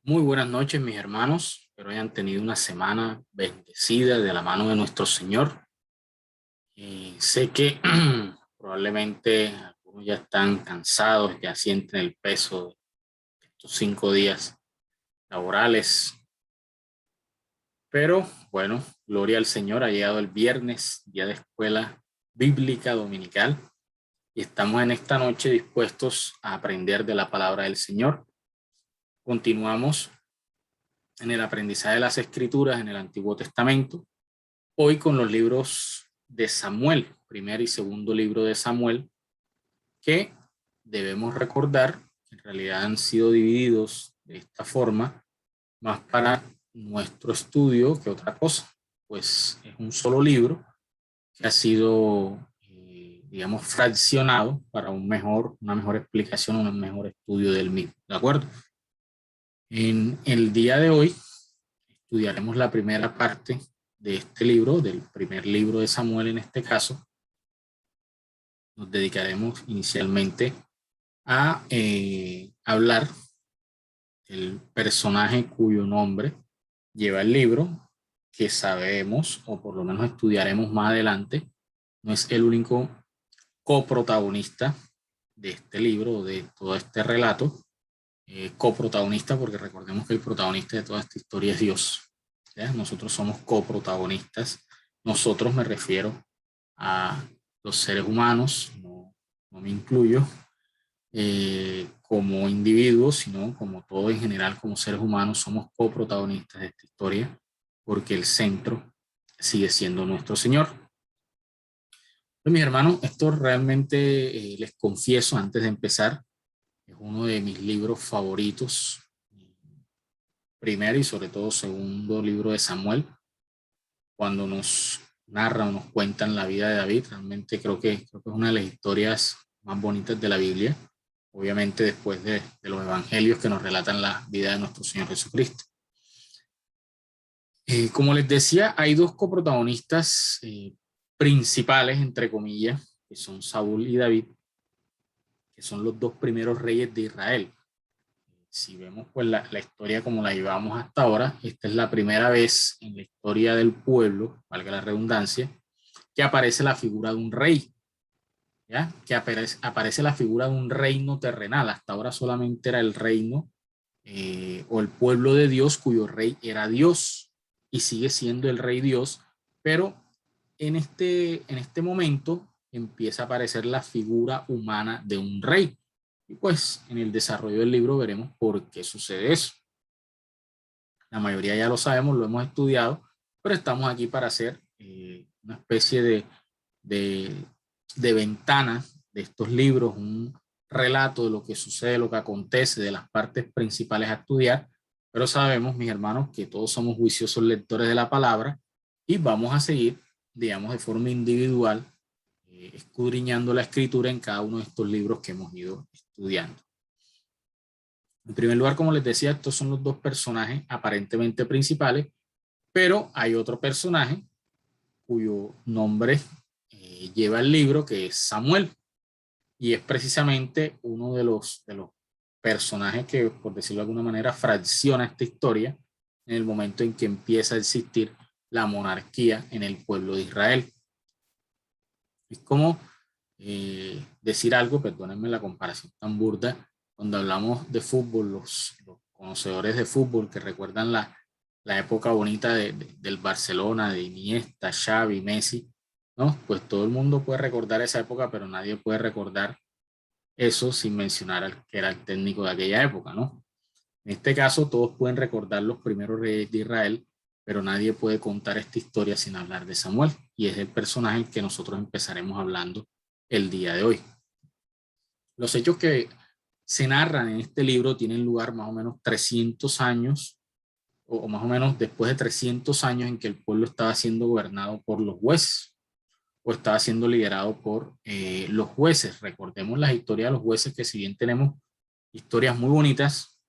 Muy buenas noches, mis hermanos. Espero hayan tenido una semana bendecida de la mano de nuestro Señor. Y sé que probablemente algunos ya están cansados, ya sienten el peso de estos 5 días laborales. Pero bueno, gloria al Señor. Ha llegado el viernes, día de escuela bíblica dominical. Y estamos en esta noche dispuestos a aprender de la palabra del Señor. Continuamos en el aprendizaje de las Escrituras en el Antiguo Testamento. Hoy con los libros de Samuel, primer y segundo libro de Samuel, que debemos recordar que en realidad han sido divididos de esta forma, más para nuestro estudio que otra cosa, pues es un solo libro que ha sido, digamos, fraccionado para una mejor explicación, un mejor estudio del mismo, ¿de acuerdo? En el día de hoy estudiaremos la primera parte de este libro, del primer libro de Samuel en este caso. Nos dedicaremos inicialmente a hablar del personaje cuyo nombre lleva el libro, que sabemos, o por lo menos estudiaremos más adelante, no es el único coprotagonista de este libro, de todo este relato. Coprotagonista porque recordemos que el protagonista de toda esta historia es Dios. ¿Ya? Nosotros somos coprotagonistas. Nosotros me refiero a los seres humanos, no me incluyo como individuos, sino como todo en general, como seres humanos, somos coprotagonistas de esta historia porque el centro sigue siendo nuestro Señor. Pues, mis hermanos, esto realmente les confieso antes de empezar, es uno de mis libros favoritos, primero y sobre todo segundo libro de Samuel, cuando nos narra o nos cuentan la vida de David. Realmente creo que es una de las historias más bonitas de la Biblia, obviamente después de los evangelios que nos relatan la vida de nuestro Señor Jesucristo. Como les decía, hay dos coprotagonistas principales, entre comillas, que son Saúl y David, que son los dos primeros reyes de Israel. Si vemos pues la historia como la llevamos hasta ahora, esta es la primera vez en la historia del pueblo, valga la redundancia, que aparece la figura de un rey, ¿ya? Que aparece la figura de un reino terrenal. Hasta ahora solamente era el reino o el pueblo de Dios cuyo rey era Dios y sigue siendo el rey Dios, pero en este momento empieza a aparecer la figura humana de un rey. Y pues en el desarrollo del libro veremos por qué sucede eso. La mayoría ya lo sabemos, lo hemos estudiado, pero estamos aquí para hacer una especie de, de ventana de estos libros, un relato de lo que sucede, lo que acontece, de las partes principales a estudiar, pero sabemos, mis hermanos, que todos somos juiciosos lectores de la palabra y vamos a seguir, digamos, de forma individual, escudriñando la escritura en cada uno de estos libros que hemos ido estudiando. En primer lugar, como les decía, estos son los dos personajes aparentemente principales, pero hay otro personaje cuyo nombre lleva el libro, que es Samuel, y es precisamente uno de los personajes que, por decirlo de alguna manera, fracciona esta historia en el momento en que empieza a existir la monarquía en el pueblo de Israel. Es como decir algo, perdónenme la comparación tan burda, cuando hablamos de fútbol, los conocedores de fútbol que recuerdan la época bonita del Barcelona, de Iniesta, Xavi, Messi, ¿no? Pues todo el mundo puede recordar esa época, pero nadie puede recordar eso sin mencionar al que era el técnico de aquella época, ¿no? En este caso, todos pueden recordar los primeros reyes de Israel, pero nadie puede contar esta historia sin hablar de Samuel, y es el personaje que nosotros empezaremos hablando el día de hoy. Los hechos que se narran en este libro tienen lugar más o menos 300 años, o más o menos después de 300 años en que el pueblo estaba siendo gobernado por los jueces, o estaba siendo liderado por los jueces. Recordemos las historias de los jueces, que si bien tenemos historias muy bonitas,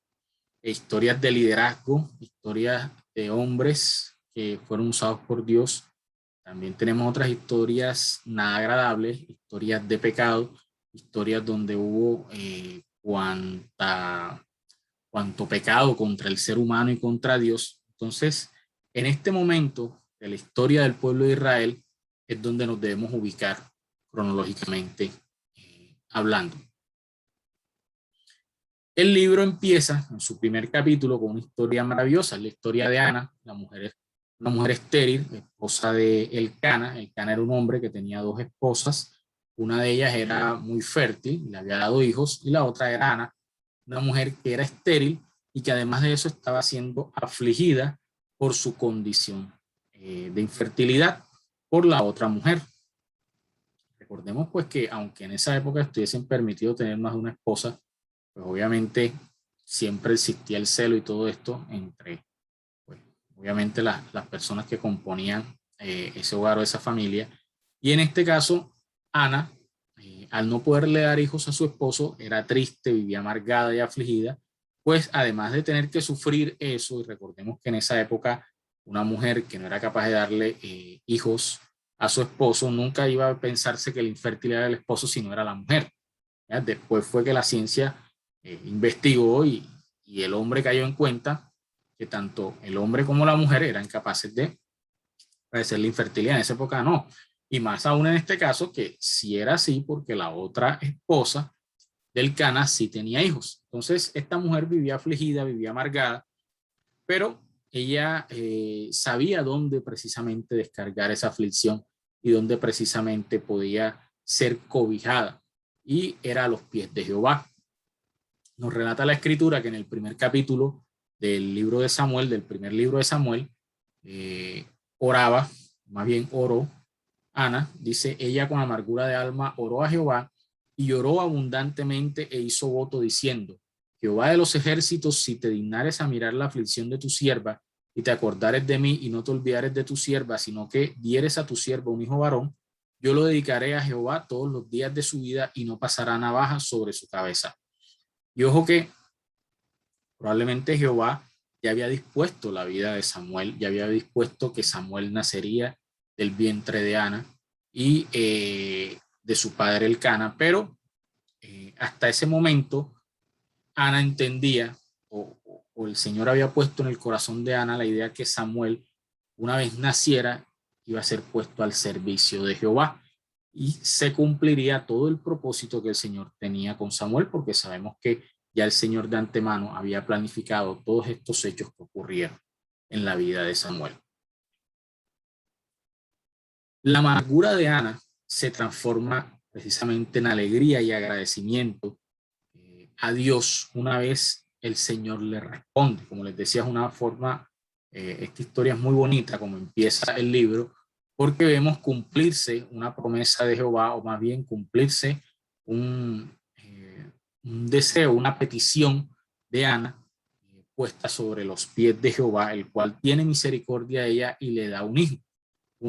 historias de liderazgo, historias de hombres que fueron usados por Dios, también tenemos otras historias nada agradables, historias de pecado, historias donde hubo cuanta cuanto pecado contra el ser humano y contra Dios. Entonces, en este momento de la historia del pueblo de Israel es donde nos debemos ubicar cronológicamente hablando. El libro empieza en su primer capítulo con una historia maravillosa, la historia de Ana, una mujer estéril, esposa de Elcana. Elcana era un hombre que tenía dos esposas, una de ellas era muy fértil, le había dado hijos, y la otra era Ana, una mujer que era estéril y que además de eso estaba siendo afligida por su condición de infertilidad por la otra mujer. Recordemos pues que aunque en esa época estuviesen permitido tener más de una esposa, pues obviamente siempre existía el celo y todo esto entre, pues, obviamente las personas que componían ese hogar o esa familia. Y en este caso, Ana, al no poderle dar hijos a su esposo, era triste, vivía amargada y afligida, pues además de tener que sufrir eso, y recordemos que en esa época una mujer que no era capaz de darle hijos a su esposo, nunca iba a pensarse que la infertilidad era el esposo, sino era la mujer. ¿Ya? Después fue que la ciencia investigó y el hombre cayó en cuenta que tanto el hombre como la mujer eran capaces de padecer la infertilidad. En esa época no. Y más aún en este caso que sí era así porque la otra esposa del Cana sí tenía hijos. Entonces esta mujer vivía afligida, vivía amargada, pero ella sabía dónde precisamente descargar esa aflicción y dónde precisamente podía ser cobijada. Y era a los pies de Jehová. Nos relata la escritura que en el primer capítulo del libro de Samuel, del primer libro de Samuel, oraba, más bien oró, Ana, dice, ella con amargura de alma oró a Jehová y lloró abundantemente e hizo voto diciendo, Jehová de los ejércitos, si te dignares a mirar la aflicción de tu sierva y te acordares de mí y no te olvidares de tu sierva, sino que dieres a tu sierva un hijo varón, yo lo dedicaré a Jehová todos los días de su vida y no pasará navaja sobre su cabeza. Y ojo que probablemente Jehová ya había dispuesto la vida de Samuel, ya había dispuesto que Samuel nacería del vientre de Ana y de su padre Elcana, pero hasta ese momento Ana entendía o el Señor había puesto en el corazón de Ana la idea que Samuel, una vez naciera, iba a ser puesto al servicio de Jehová y se cumpliría todo el propósito que el Señor tenía con Samuel, porque sabemos que ya el Señor de antemano había planificado todos estos hechos que ocurrieron en la vida de Samuel. La amargura de Ana se transforma precisamente en alegría y agradecimiento a Dios una vez el Señor le responde. Como les decía, es una forma, esta historia es muy bonita como empieza el libro, porque vemos cumplirse una promesa de Jehová, o más bien cumplirse un deseo, una petición de Ana puesta sobre los pies de Jehová, el cual tiene misericordia de ella y le da un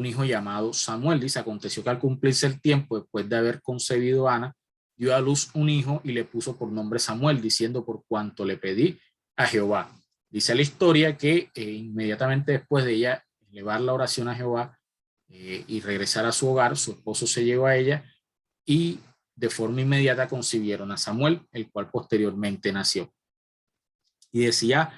hijo llamado Samuel. Dice, aconteció que al cumplirse el tiempo, después de haber concebido Ana, dio a luz un hijo y le puso por nombre Samuel, diciendo, por cuanto le pedí a Jehová. Dice la historia que inmediatamente después de ella elevar la oración a Jehová y regresar a su hogar, su esposo se llegó a ella y de forma inmediata concibieron a Samuel, el cual posteriormente nació. Y decía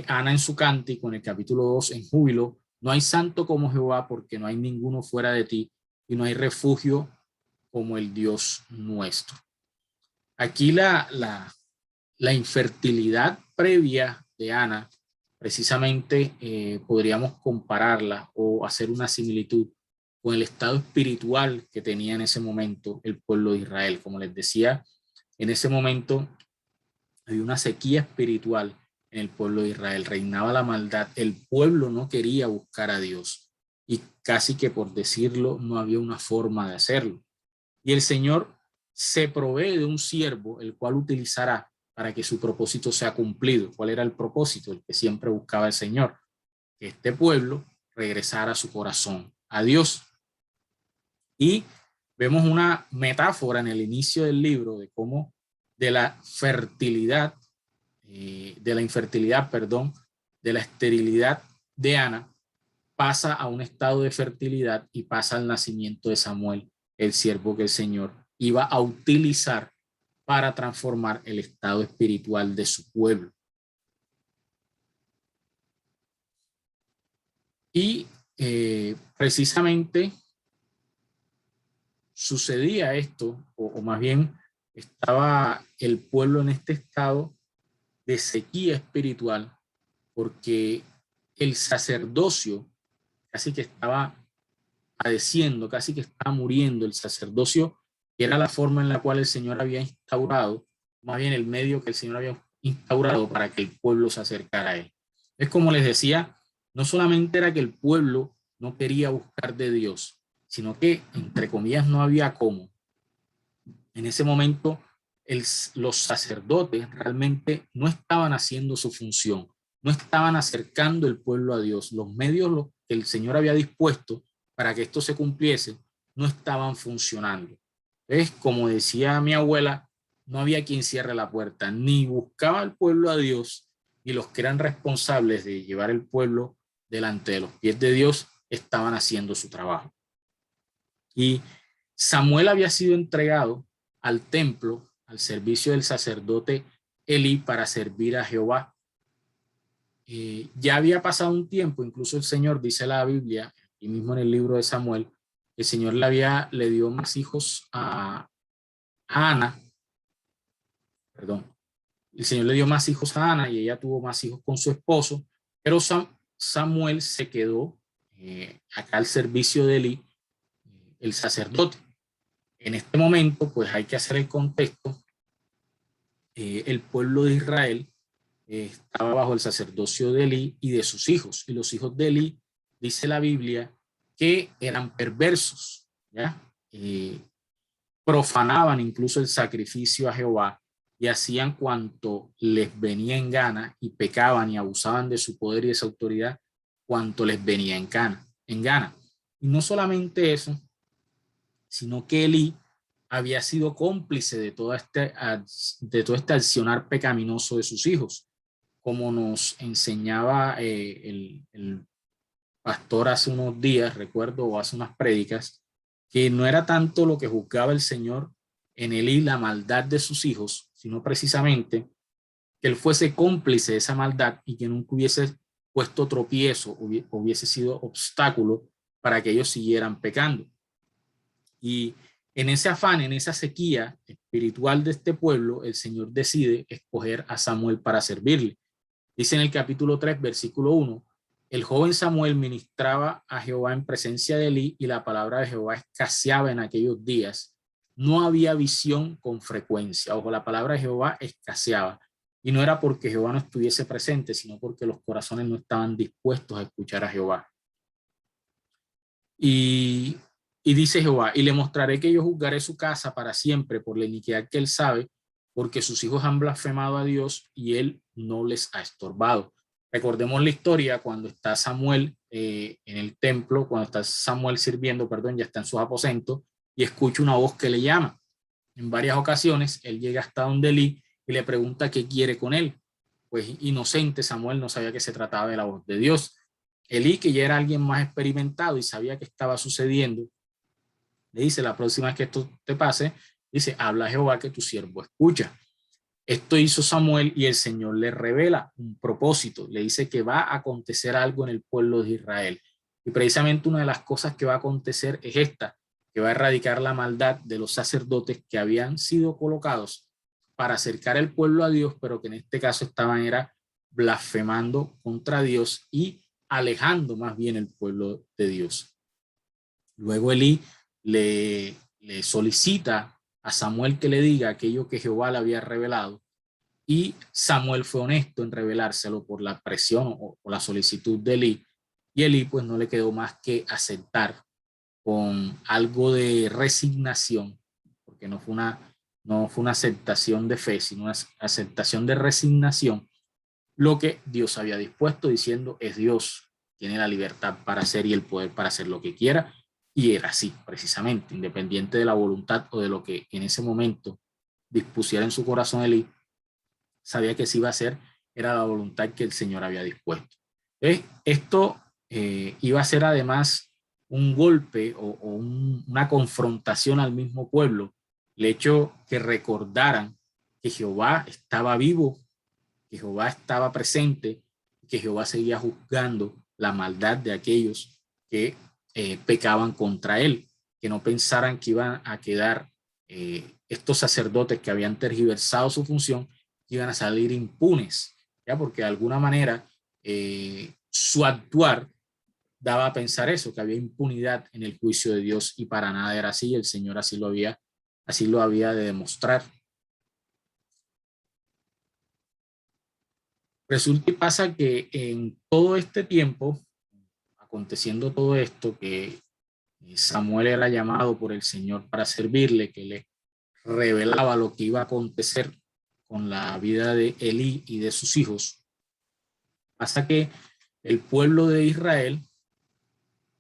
Ana en su cántico en el capítulo 2, en júbilo, no hay santo como Jehová, porque no hay ninguno fuera de ti, y no hay refugio como el Dios nuestro. Aquí la infertilidad previa de Ana, precisamente podríamos compararla o hacer una similitud con el estado espiritual que tenía en ese momento el pueblo de Israel. Como les decía, en ese momento había una sequía espiritual en el pueblo de Israel, reinaba la maldad, el pueblo no quería buscar a Dios y casi que por decirlo no había una forma de hacerlo. Y el Señor se provee de un siervo, el cual utilizará para que su propósito sea cumplido. ¿Cuál era el propósito? El que siempre buscaba el Señor, que este pueblo regresara a su corazón, a Dios. Y vemos una metáfora en el inicio del libro de cómo de la fertilidad, de la infertilidad, perdón, de la esterilidad de Ana, pasa a un estado de fertilidad y pasa al nacimiento de Samuel, el siervo que el Señor iba a utilizar para transformar el estado espiritual de su pueblo. Y precisamente sucedía esto, o más bien estaba el pueblo en este estado de sequía espiritual, porque el sacerdocio casi que estaba padeciendo, casi que estaba muriendo. El sacerdocio, que era la forma en la cual el Señor había instaurado, más bien el medio que el Señor había instaurado para que el pueblo se acercara a él. Es como les decía, no solamente era que el pueblo no quería buscar de Dios, sino que, entre comillas, no había cómo. En ese momento, los sacerdotes realmente no estaban haciendo su función, no estaban acercando el pueblo a Dios. Los medios que el Señor había dispuesto para que esto se cumpliese no estaban funcionando. Es como decía mi abuela, no había quien cierre la puerta, ni buscaba al pueblo a Dios, ni los que eran responsables de llevar el pueblo delante de los pies de Dios estaban haciendo su trabajo. Y Samuel había sido entregado al templo, al servicio del sacerdote Elí para servir a Jehová. Ya había pasado un tiempo, incluso el Señor, dice la Biblia, y mismo en el libro de Samuel, el Señor le dio más hijos a Ana, perdón, el Señor le dio más hijos a Ana y ella tuvo más hijos con su esposo, pero Samuel se quedó acá al servicio de Elí, el sacerdote. En este momento, pues hay que hacer el contexto. El pueblo de Israel estaba bajo el sacerdocio de Elí y de sus hijos. Y los hijos de Elí, dice la Biblia, que eran perversos, ¿ya? Profanaban incluso el sacrificio a Jehová y hacían cuanto les venía en gana y pecaban y abusaban de su poder y de su autoridad cuanto les venía en gana. Y no solamente eso, sino que Elí había sido cómplice de todo este accionar pecaminoso de sus hijos, como nos enseñaba el pastor hace unos días, recuerdo, o hace unas prédicas, que no era tanto lo que juzgaba el Señor en Elí la maldad de sus hijos, sino precisamente que él fuese cómplice de esa maldad y que nunca hubiese puesto tropiezo, hubiese sido obstáculo para que ellos siguieran pecando. Y en ese afán, en esa sequía espiritual de este pueblo, el Señor decide escoger a Samuel para servirle. Dice en el capítulo 3, versículo 1, el joven Samuel ministraba a Jehová en presencia de Elí y la palabra de Jehová escaseaba en aquellos días. No había visión con frecuencia. Ojo, la palabra de Jehová escaseaba. Y no era porque Jehová no estuviese presente, sino porque los corazones no estaban dispuestos a escuchar a Jehová. Y dice Jehová, y le mostraré que yo juzgaré su casa para siempre por la iniquidad que él sabe, porque sus hijos han blasfemado a Dios y él no les ha estorbado. Recordemos la historia cuando está Samuel en el templo, cuando está Samuel sirviendo, perdón, ya está en sus aposentos y escucha una voz que le llama. En varias ocasiones él llega hasta donde Elí y le pregunta qué quiere con él. Pues inocente Samuel no sabía que se trataba de la voz de Dios. Elí, que ya era alguien más experimentado y sabía que estaba sucediendo, le dice, la próxima vez que esto te pase, dice, habla Jehová que tu siervo escucha. Esto hizo Samuel y el Señor le revela un propósito. Le dice que va a acontecer algo en el pueblo de Israel. Y precisamente una de las cosas que va a acontecer es esta, que va a erradicar la maldad de los sacerdotes que habían sido colocados para acercar el pueblo a Dios, pero que en este caso estaban era blasfemando contra Dios y alejando más bien el pueblo de Dios. Luego Elí le solicita a Samuel que le diga aquello que Jehová le había revelado y Samuel fue honesto en revelárselo por la presión o la solicitud de Elí y Elí pues no le quedó más que aceptar con algo de resignación, porque no fue una aceptación de fe, sino una aceptación de resignación, lo que Dios había dispuesto, diciendo es Dios, tiene la libertad para hacer y el poder para hacer lo que quiera, y era así, precisamente, independiente de la voluntad o de lo que en ese momento dispusiera en su corazón Elí, sabía que sí iba a ser, era la voluntad que el Señor había dispuesto. Esto iba a ser además un golpe o una confrontación al mismo pueblo, el hecho que recordaran que Jehová estaba vivo, que Jehová estaba presente, que Jehová seguía juzgando la maldad de aquellos que pecaban contra él, que no pensaran que iban a quedar estos sacerdotes que habían tergiversado su función, iban a salir impunes, ¿ya? Porque de alguna manera su actuar daba a pensar eso, que había impunidad en el juicio de Dios, y para nada era así. El Señor así lo había de demostrar. Resulta y pasa que en todo este tiempo, aconteciendo todo esto, que Samuel era llamado por el Señor para servirle, que le revelaba lo que iba a acontecer con la vida de Elí y de sus hijos, pasa que el pueblo de Israel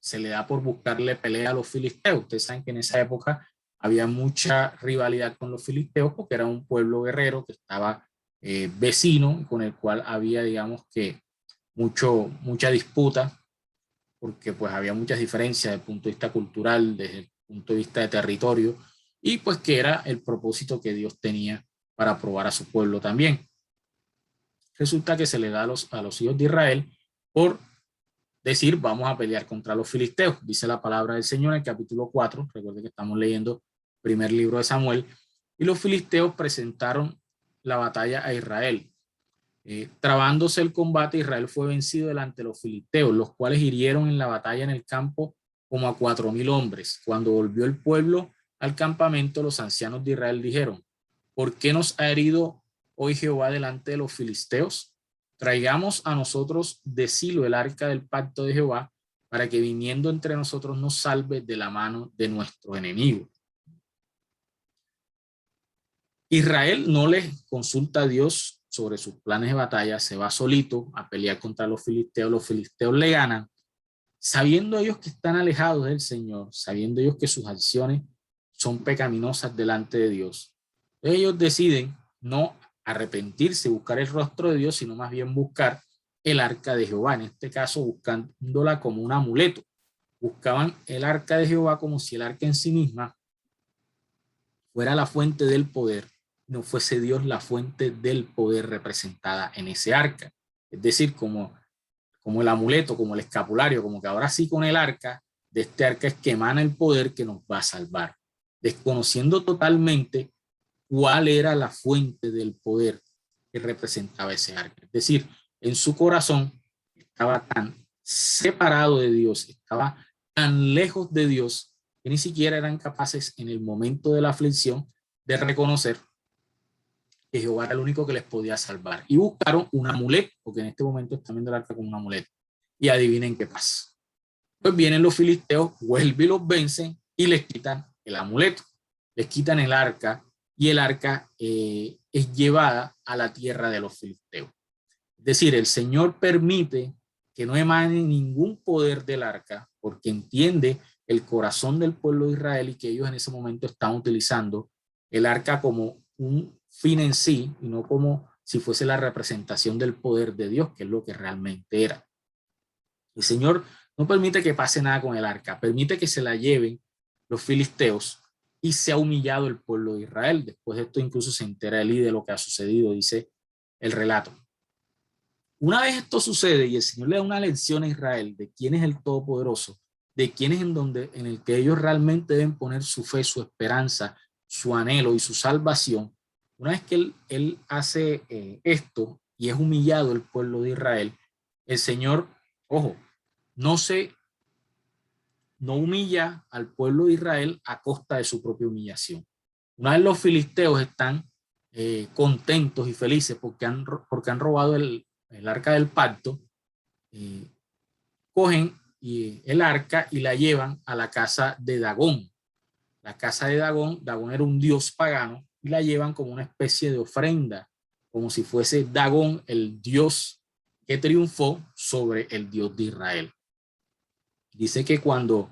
se le da por buscarle pelea a los filisteos. Ustedes saben que en esa época había mucha rivalidad con los filisteos porque era un pueblo guerrero que estaba vecino, con el cual había, digamos que, mucha disputa, porque pues había muchas diferencias desde el punto de vista cultural, desde el punto de vista de territorio, y pues que era el propósito que Dios tenía para probar a su pueblo también. Resulta que se le da a los hijos de Israel por decir, vamos a pelear contra los filisteos. Dice la palabra del Señor en el capítulo 4, recuerden que estamos leyendo primer libro de Samuel, y los filisteos presentaron la batalla a Israel. Trabándose el combate, Israel fue vencido delante de los filisteos, los cuales hirieron en la batalla en el campo como a 4,000 hombres. Cuando volvió el pueblo al campamento, los ancianos de Israel dijeron, ¿por qué nos ha herido hoy Jehová delante de los filisteos? Traigamos a nosotros de Silo el arca del pacto de Jehová, para que viniendo entre nosotros nos salve de la mano de nuestro enemigo. Israel no le consulta a Dios sobre sus planes de batalla, se va solito a pelear contra los filisteos le ganan, sabiendo ellos que están alejados del Señor, sabiendo ellos que sus acciones son pecaminosas delante de Dios. Ellos deciden no arrepentirse, buscar el rostro de Dios, sino más bien buscar el arca de Jehová, en este caso buscándola como un amuleto. Buscaban el arca de Jehová como si el arca en sí misma fuera la fuente del poder, no fuese Dios la fuente del poder representada en ese arca. Es decir, como el amuleto, como el escapulario, como que ahora sí con el arca, de este arca es que emana el poder que nos va a salvar, desconociendo totalmente cuál era la fuente del poder que representaba ese arca. Es decir, en su corazón estaba tan separado de Dios, estaba tan lejos de Dios, que ni siquiera eran capaces en el momento de la aflicción de reconocer que Jehová era el único que les podía salvar. Y buscaron un amuleto, porque en este momento están viendo el arca como un amuleto. Y adivinen qué pasa. Pues vienen los filisteos, vuelven y los vencen y les quitan el amuleto, les quitan el arca, y el arca es llevada a la tierra de los filisteos. Es decir, el Señor permite que no emane ningún poder del arca, porque entiende el corazón del pueblo de Israel y que ellos en ese momento están utilizando el arca como un fin en sí y no como si fuese la representación del poder de Dios, que es lo que realmente era. El Señor no permite que pase nada con el arca, permite que se la lleven los filisteos, y se ha humillado el pueblo de Israel. Después de esto incluso se entera Elí de lo que ha sucedido, dice el relato. Una vez esto sucede y el Señor le da una lección a Israel de quién es el Todopoderoso, de quién es en el que ellos realmente deben poner su fe, su esperanza, su anhelo y su salvación. Una vez que él hace esto y es humillado el pueblo de Israel, el Señor, ojo, no humilla al pueblo de Israel a costa de su propia humillación. Una vez los filisteos están contentos y felices porque han robado el arca del pacto, cogen el arca y la llevan a la casa de Dagón. La casa de Dagón era un dios pagano, y la llevan como una especie de ofrenda, como si fuese Dagón el dios que triunfó sobre el Dios de Israel. Dice que cuando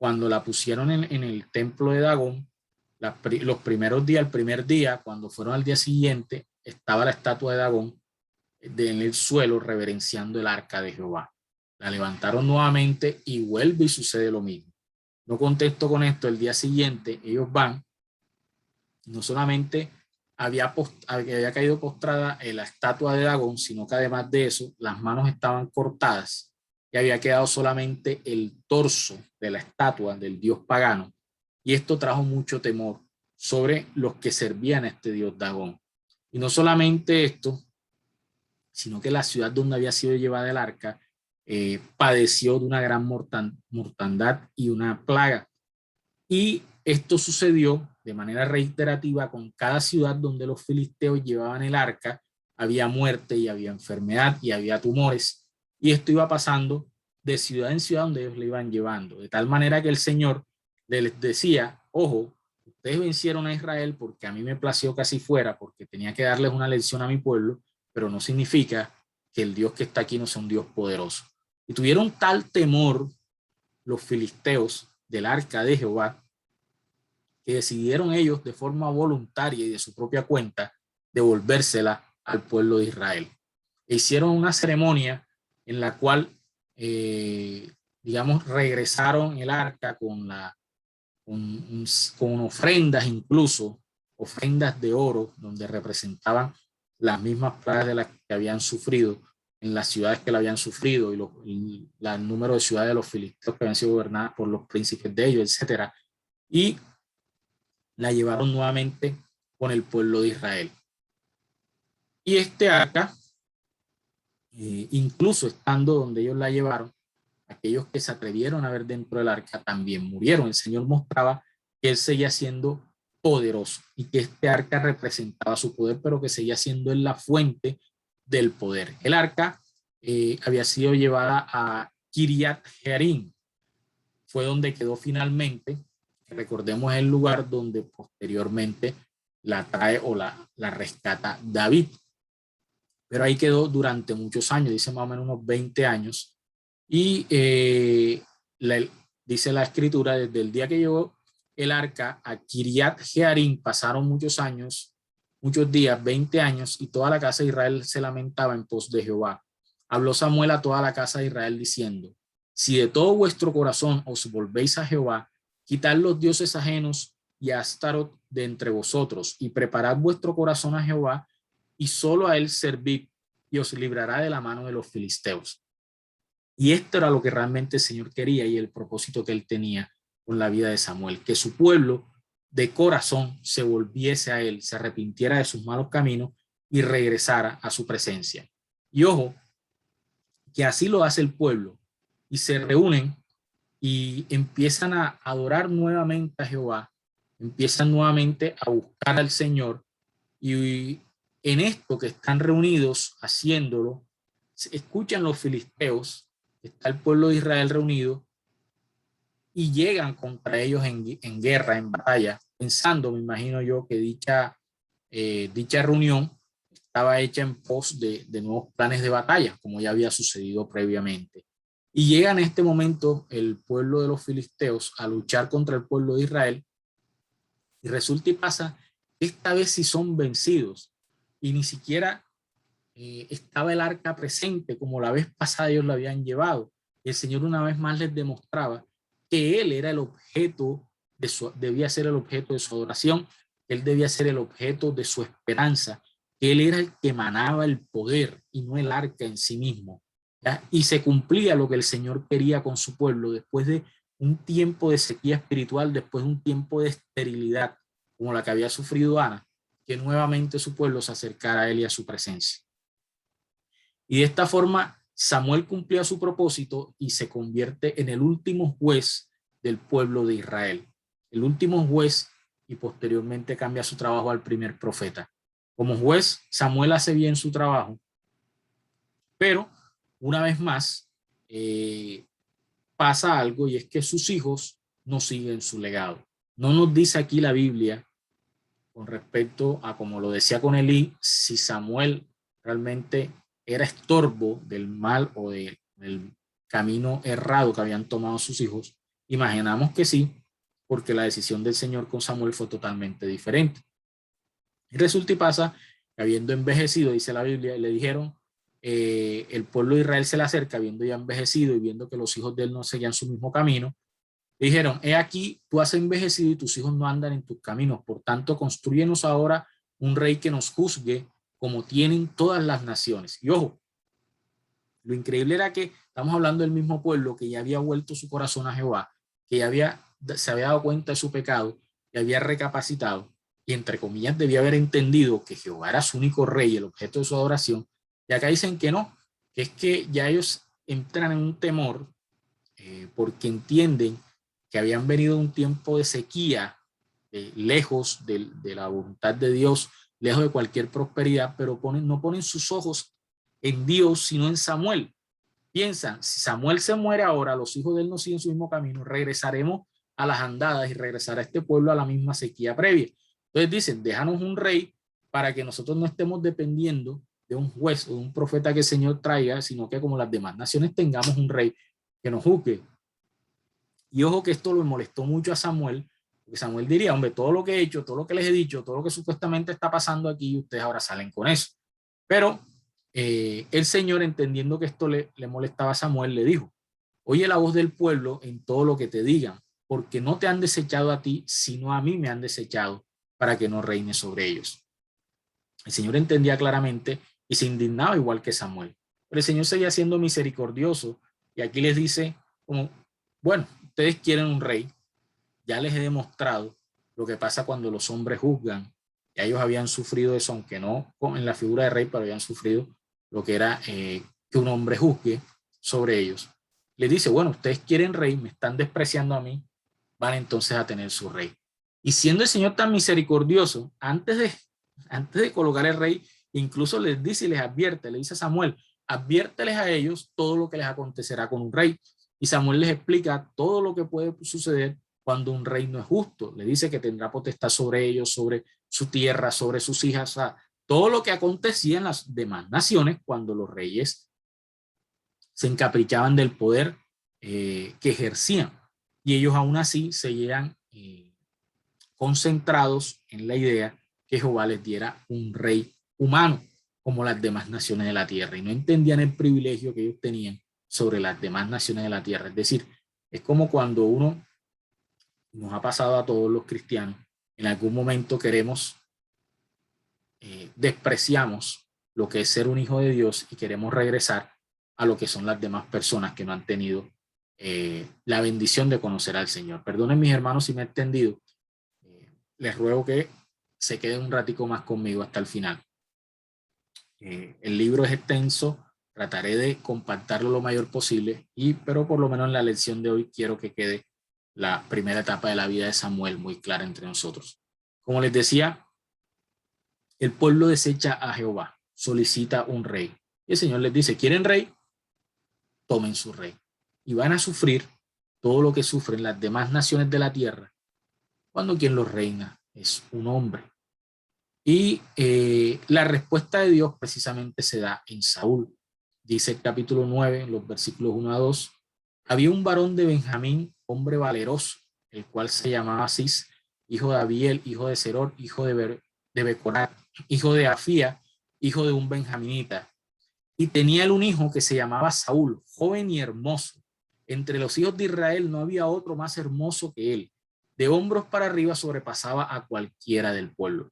la pusieron en el templo de Dagón, los primeros días, el primer día, cuando fueron al día siguiente, estaba la estatua de Dagón en el suelo reverenciando el arca de Jehová. La levantaron nuevamente y vuelve y sucede lo mismo. No contesto con esto, el día siguiente ellos van, no solamente había caído postrada en la estatua de Dagón, sino que además de eso, las manos estaban cortadas y había quedado solamente el torso de la estatua del dios pagano, y esto trajo mucho temor sobre los que servían a este dios Dagón. Y no solamente esto, sino que la ciudad donde había sido llevada el arca padeció de una gran mortandad y una plaga. Y esto sucedió de manera reiterativa con cada ciudad donde los filisteos llevaban el arca. Había muerte y había enfermedad y había tumores. Y esto iba pasando de ciudad en ciudad donde ellos le iban llevando. De tal manera que el Señor les decía, ojo, ustedes vencieron a Israel porque a mí me plació que así fuera, porque tenía que darles una lección a mi pueblo, pero no significa que el Dios que está aquí no sea un Dios poderoso. Y tuvieron tal temor los filisteos del arca de Jehová que decidieron ellos de forma voluntaria y de su propia cuenta devolvérsela al pueblo de Israel. E hicieron una ceremonia en la cual, digamos, regresaron el arca con ofrendas, incluso ofrendas de oro, donde representaban las mismas plagas de las que habían sufrido en las ciudades que la habían sufrido y el número de ciudades de los filisteos que habían sido gobernadas por los príncipes de ellos, etcétera. Y la llevaron nuevamente con el pueblo de Israel. Y este arca, incluso estando donde ellos la llevaron, aquellos que se atrevieron a ver dentro del arca también murieron. El Señor mostraba que Él seguía siendo poderoso y que este arca representaba su poder, pero que seguía siendo en la fuente del poder. El arca había sido llevada a Kiriat Jearim, fue donde quedó finalmente. Recordemos el lugar donde posteriormente la trae o la rescata David. Pero ahí quedó durante muchos años, dice más o menos unos 20 años. Y dice la escritura, desde el día que llegó el arca a Kiriat Jearim pasaron muchos años, muchos días, 20 años, y toda la casa de Israel se lamentaba en pos de Jehová. Habló Samuel a toda la casa de Israel diciendo, si de todo vuestro corazón os volvéis a Jehová, quitad los dioses ajenos y a Astarot de entre vosotros, y preparad vuestro corazón a Jehová, y solo a él servid, y os librará de la mano de los filisteos. Y esto era lo que realmente el Señor quería y el propósito que él tenía con la vida de Samuel, que su pueblo de corazón se volviese a él, se arrepintiera de sus malos caminos y regresara a su presencia. Y ojo, que así lo hace el pueblo y se reúnen y empiezan a adorar nuevamente a Jehová, empiezan nuevamente a buscar al Señor, y en esto que están reunidos haciéndolo, escuchan los filisteos, está el pueblo de Israel reunido, y llegan contra ellos en guerra, en batalla, pensando, me imagino yo, que dicha reunión estaba hecha en pos de nuevos planes de batalla, como ya había sucedido previamente. Y llega en este momento el pueblo de los filisteos a luchar contra el pueblo de Israel, y resulta y pasa que esta vez sí son vencidos, y ni siquiera estaba el arca presente como la vez pasada ellos la habían llevado. El Señor una vez más les demostraba que Él era el objeto debía ser el objeto de su adoración, Él debía ser el objeto de su esperanza, que Él era el que emanaba el poder y no el arca en sí mismo. ¿Ya? Y se cumplía lo que el Señor quería con su pueblo después de un tiempo de sequía espiritual, después de un tiempo de esterilidad como la que había sufrido Ana, que nuevamente su pueblo se acercara a Él y a su presencia. Y de esta forma Samuel cumplía su propósito y se convierte en el último juez del pueblo de Israel. El último juez, y posteriormente cambia su trabajo al primer profeta. Como juez, Samuel hace bien su trabajo, pero una vez más pasa algo, y es que sus hijos no siguen su legado. No nos dice aquí la Biblia con respecto a, como lo decía con Elí, si Samuel realmente era estorbo del mal o del camino errado que habían tomado sus hijos. Imaginamos que sí, porque la decisión del Señor con Samuel fue totalmente diferente. Y resulta y pasa que habiendo envejecido, dice la Biblia, le dijeron, el pueblo de Israel se le acerca, habiendo ya envejecido y viendo que los hijos de él no seguían su mismo camino, le dijeron, he aquí, tú has envejecido y tus hijos no andan en tus caminos, por tanto, constrúyenos ahora un rey que nos juzgue como tienen todas las naciones. Y ojo, Lo increíble era que estamos hablando del mismo pueblo que ya había vuelto su corazón a Jehová, que ya se había dado cuenta de su pecado y había recapacitado y entre comillas debía haber entendido que Jehová era su único rey, el objeto de su adoración. Y acá dicen que no, que es que ya ellos entran en un temor porque entienden que habían venido un tiempo de sequía, lejos de la voluntad de Dios, lejos de cualquier prosperidad, pero no ponen sus ojos en Dios, sino en Samuel. Piensan, si Samuel se muere ahora, los hijos de él no siguen su mismo camino, regresaremos a las andadas y regresará a este pueblo a la misma sequía previa. Entonces dicen, déjanos un rey para que nosotros no estemos dependiendo de un juez o de un profeta que el Señor traiga, sino que como las demás naciones tengamos un rey que nos juzgue. Y ojo que esto lo molestó mucho a Samuel, porque Samuel diría, hombre, todo lo que he hecho, todo lo que les he dicho, todo lo que supuestamente está pasando aquí, ustedes ahora salen con eso. Pero el Señor, entendiendo que esto le molestaba a Samuel, le dijo, oye la voz del pueblo en todo lo que te digan, porque no te han desechado a ti, sino a mí me han desechado para que no reine sobre ellos. El Señor entendía claramente y se indignaba igual que Samuel. Pero el Señor seguía siendo misericordioso y aquí les dice como, bueno, ustedes quieren un rey, ya les he demostrado lo que pasa cuando los hombres juzgan. Ya ellos habían sufrido eso, aunque no en la figura de rey, pero habían sufrido lo que era que un hombre juzgue sobre ellos. Les dice, bueno, ustedes quieren rey, me están despreciando a mí, van entonces a tener su rey. Y siendo el Señor tan misericordioso, antes de colocar el rey, incluso les dice y les advierte, le dice a Samuel, adviérteles a ellos todo lo que les acontecerá con un rey. Y Samuel les explica todo lo que puede suceder cuando un rey no es justo. Le dice que tendrá potestad sobre ellos, sobre su tierra, sobre sus hijas, o sea, todo lo que acontecía en las demás naciones cuando los reyes se encaprichaban del poder que ejercían. Y ellos aún así seguían concentrados en la idea que Jehová les diera un rey humano como las demás naciones de la tierra y no entendían el privilegio que ellos tenían sobre las demás naciones de la tierra. Es decir, es como cuando uno, nos ha pasado a todos los cristianos, en algún momento queremos, despreciamos lo que es ser un hijo de Dios y queremos regresar a lo que son las demás personas que no han tenido la bendición de conocer al Señor. Perdonen mis hermanos si me he extendido. Les ruego que se queden un ratico más conmigo hasta el final. El libro es extenso, trataré de compactarlo lo mayor posible, pero por lo menos en la lección de hoy quiero que quede la primera etapa de la vida de Samuel muy clara entre nosotros. Como les decía, el pueblo desecha a Jehová, solicita un rey. Y el Señor les dice, ¿quieren rey? Tomen su rey. Y van a sufrir todo lo que sufren las demás naciones de la tierra cuando quien los reina es un hombre. Y la respuesta de Dios precisamente se da en Saúl. Dice el capítulo 9, los versículos 1 a 2, había un varón de Benjamín, hombre valeroso, el cual se llamaba Cis, hijo de Abiel, hijo de Seror, hijo de Becorat, hijo de Afía, hijo de un benjaminita. Y tenía él un hijo que se llamaba Saúl, joven y hermoso. Entre los hijos de Israel no había otro más hermoso que él. De hombros para arriba sobrepasaba a cualquiera del pueblo.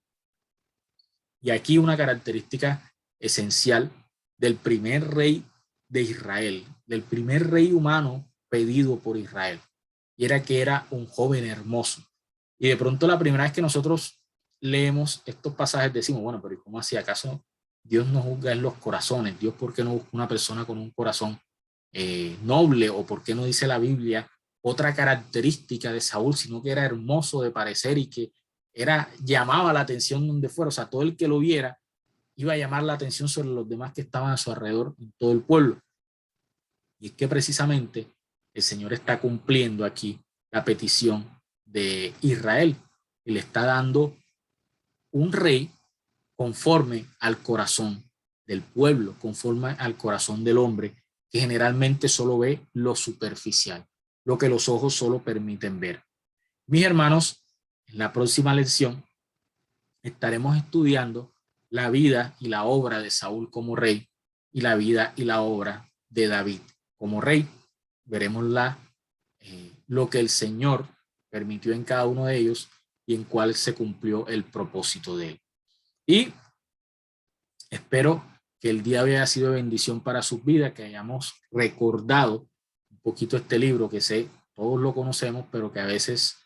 Y aquí una característica esencial del primer rey de Israel, del primer rey humano pedido por Israel, y era que era un joven hermoso. Y de pronto la primera vez que nosotros leemos estos pasajes decimos, bueno, pero ¿cómo así? ¿Acaso Dios no juzga en los corazones? ¿Dios por qué no busca una persona con un corazón noble? ¿O por qué no dice la Biblia otra característica de Saúl, sino que era hermoso de parecer y que llamaba la atención donde fuera? O sea, todo el que lo viera iba a llamar la atención sobre los demás que estaban a su alrededor en todo el pueblo. Y es que precisamente el Señor está cumpliendo aquí la petición de Israel y le está dando un rey conforme al corazón del pueblo, conforme al corazón del hombre, que generalmente solo ve lo superficial, lo que los ojos solo permiten ver. Mis hermanos, en la próxima lección estaremos estudiando la vida y la obra de Saúl como rey y la vida y la obra de David como rey. Veremos lo que el Señor permitió en cada uno de ellos y en cuál se cumplió el propósito de él. Y espero que el día haya sido de bendición para sus vidas, que hayamos recordado un poquito este libro que sé, todos lo conocemos, pero que a veces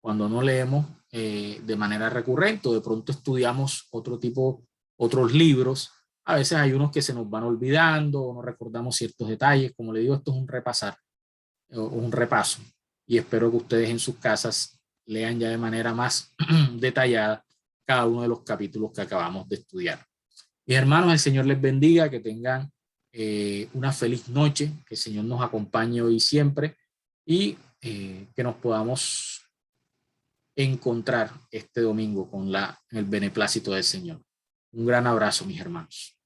cuando no leemos de manera recurrente o de pronto estudiamos otros libros, a veces hay unos que se nos van olvidando o no recordamos ciertos detalles. Como le digo, esto es un repasar, un repaso, y espero que ustedes en sus casas lean ya de manera más detallada cada uno de los capítulos que acabamos de estudiar. Mis hermanos, el Señor les bendiga, que tengan una feliz noche, que el Señor nos acompañe hoy y siempre, y que nos podamos encontrar este domingo con el beneplácito del Señor. Un gran abrazo, mis hermanos.